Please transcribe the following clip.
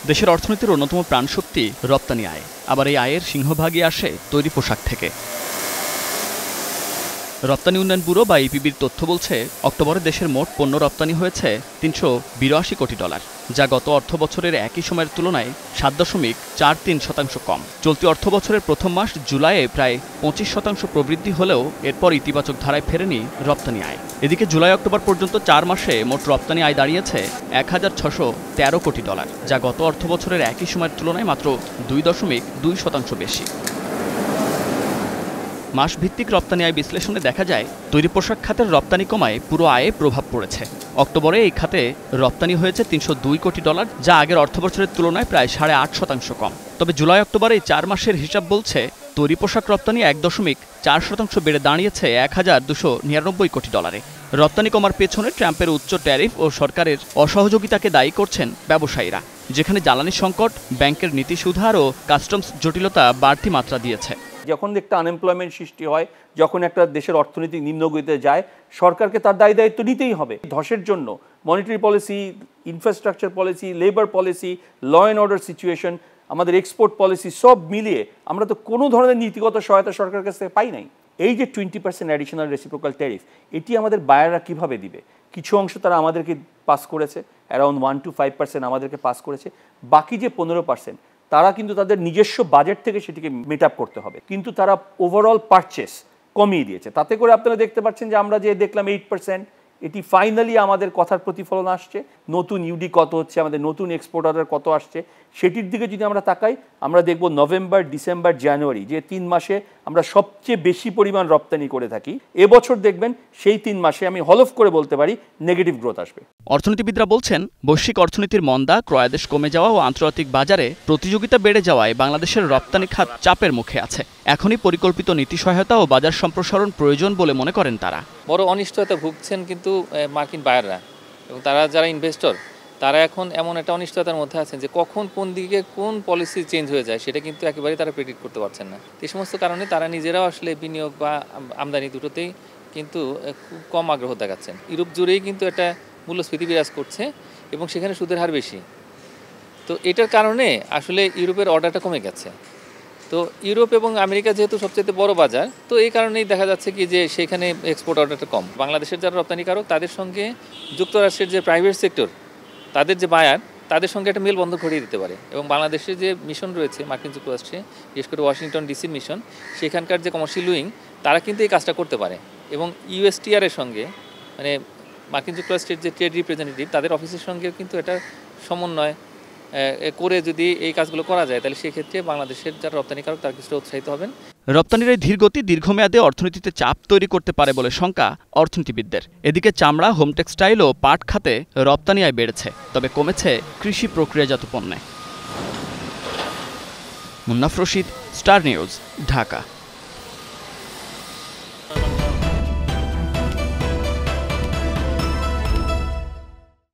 দেশের অর্থনীতির অন্যতম প্রাণশক্তি রপ্তানি আয়। আবার এই আয়ের সিংহভাগই আসে তৈরি পোশাক থেকে। রপ্তানি উন্নয়ন ব্যুরো বা ইপিবির তথ্য বলছে, অক্টোবরে দেশের মোট পণ্য রপ্তানি হয়েছে $৩৮২ কোটি, যা গত অর্থবছরের একই সময়ের তুলনায় ৭.৪৩% কম। চলতি অর্থবছরের প্রথম মাস জুলাইয়ে প্রায় 25% প্রবৃদ্ধি হলেও এরপর ইতিবাচক ধারায় ফেরেনি রপ্তানি আয়। এদিকে জুলাই অক্টোবর পর্যন্ত 4 মাসে মোট রপ্তানি আয় দাঁড়িয়েছে $১,৬১৩ কোটি, যা গত অর্থবছরের একই সময়ের তুলনায় মাত্র 2.2% বেশি। মাসভিত্তিক রপ্তানি আয় বিশ্লেষণে দেখা যায়, তৈরি পোশাক খাতের রপ্তানি কমায় পুরো আয়ে প্রভাব পড়েছে। অক্টোবরে এই খাতে রপ্তানি হয়েছে $302 কোটি, যা আগের অর্থবছরের তুলনায় প্রায় 8.5% কম। তবে জুলাই অক্টোবরে এই 4 মাসের হিসাব বলছে, তৈরি পোশাক রপ্তানি 1.4% বেড়ে দাঁড়িয়েছে $1,299 কোটি। রপ্তানি কমার পেছনে ট্রাম্পের উচ্চ ট্যারিফ ও সরকারের অসহযোগিতাকে দায়ী করছেন ব্যবসায়ীরা, যেখানে জ্বালানি সংকট, ব্যাংকের নীতি সুধার ও কাস্টমস জটিলতা বাড়তি মাত্রা দিয়েছে। যখন একটা আনএমপ্লয়মেন্ট সৃষ্টি হয়, যখন একটা দেশের অর্থনীতি নিম্নগতিতে যায়, সরকারকে তার দায় দায়িত্ব নিতেই হবে। ধসের জন্য monetary policy, infrastructure policy, labour policy, law and order situation, আমাদের এক্সপোর্ট পলিসি সব মিলিয়ে আমরা তো কোনো ধরনের নীতিগত সহায়তা সরকারের কাছ থেকে পাই নাই। এই যে 20% অ্যাডিশনাল রেসিপ্রোকাল ট্যারিফ, এটি আমাদের বায়াররা কীভাবে দিবে? কিছু অংশ তারা আমাদেরকে পাস করেছে, অ্যারাউন্ড 1 to 5% আমাদেরকে পাস করেছে। বাকি যে 15% তারা কিন্তু তাদের নিজস্ব বাজেট থেকে সেটিকে মেট আপ করতে হবে, কিন্তু তারা ওভারঅল পারচেস কমিয়ে দিয়েছে। তাতে করে আপনারা দেখতে পাচ্ছেন যে আমরা যে দেখলাম 8%, এটি ফাইনালি আমাদের কথার প্রতিফলন আসছে। নতুন ইউডি কত হচ্ছে, আমাদের নতুন এক্সপোর্ট অর্ডার কত আসছে, সেটির দিকে যদি আমরা তাকাই, আমরা দেখব নভেম্বর, ডিসেম্বর, জানুয়ারি যে 3 মাসে আমরা সবচেয়ে বেশি পরিমাণ রপ্তানি করে থাকি। এবছর দেখবেন সেই 3 মাসে আমি হলফ করে বলতে পারি নেগেটিভ গ্রোথ আসবে। অর্থনীতিবিদরা বলছেন, বৈশ্বিক অর্থনীতির মন্দা, ক্রয়াদেশ কমে যাওয়া ও আন্তর্জাতিক বাজারে প্রতিযোগিতা বেড়ে যাওয়ায় বাংলাদেশের রপ্তানি খাত চাপের মুখে আছে। এখনই পরিকল্পিত নীতি সহায়তা ও বাজার সম্প্রসারণ প্রয়োজন বলে মনে করেন তারা। বড় অনিশ্চয়তা ভুগছেন কিন্তু মার্কিন বায়াররা, এবং তারা যারা ইনভেস্টর, তারা এখন এমন একটা অনিশ্চয়তার মধ্যে আছেন যে কখন কোন দিকে কোন পলিসি চেঞ্জ হয়ে যায় সেটা কিন্তু একেবারেই তারা প্রেডিক্ট করতে পারছেন না। এই সমস্ত কারণে তারা নিজেরাও আসলে বিনিয়োগ বা আমদানি দুটোতেই কিন্তু খুব কম আগ্রহ দেখাচ্ছেন। ইউরোপ জুড়েই কিন্তু একটা মূল্যস্ফীতি বিরাজ করছে এবং সেখানে সুদের হার বেশি। তো এটার কারণে আসলে ইউরোপের অর্ডারটা কমে গেছে। তো ইউরোপ এবং আমেরিকা যেহেতু সবচেয়ে বড় বাজার, তো এই কারণেই দেখা যাচ্ছে কি যে সেখানে এক্সপোর্ট অর্ডারটা কম। বাংলাদেশের যারা রপ্তানিকারক, তাদের সঙ্গে যুক্তরাষ্ট্রের যে প্রাইভেট সেক্টর, তাদের যে বায়ার, তাদের সঙ্গে একটা মেলবন্ধন ঘটিয়ে দিতে পারে। এবং বাংলাদেশের যে মিশন রয়েছে মার্কিন যুক্তরাষ্ট্রে, বিশেষ করে ওয়াশিংটন ডিসির মিশন, সেখানকার যে কমার্শিয়াল উইং, তারা কিন্তু এই কাজটা করতে পারে। এবং ইউএসটিআরের সঙ্গে, মানে মার্কিন যুক্তরাষ্ট্রের যে ট্রেড রিপ্রেজেন্টেটিভ, তাদের অফিসের সঙ্গেও কিন্তু এটা সমন্বয় করে যদি এই কাজগুলো করা যায়, তাহলে সেক্ষেত্রে বাংলাদেশের যারা রপ্তানিকারক তারা কিছুটা উৎসাহিত হবেন। রপ্তানির এই ধীরগতি দীর্ঘমেয়াদে অর্থনীতিতে চাপ তৈরি করতে পারে বলে শঙ্কা অর্থনীতিবিদদের। এদিকে চামড়া, হোম টেক্সটাইল ও পাট খাতে রপ্তানি আয় বেড়েছে, তবে কমেছে কৃষি প্রক্রিয়াজাত পণ্যে। Munnaf Rashid, star news, Dhaka.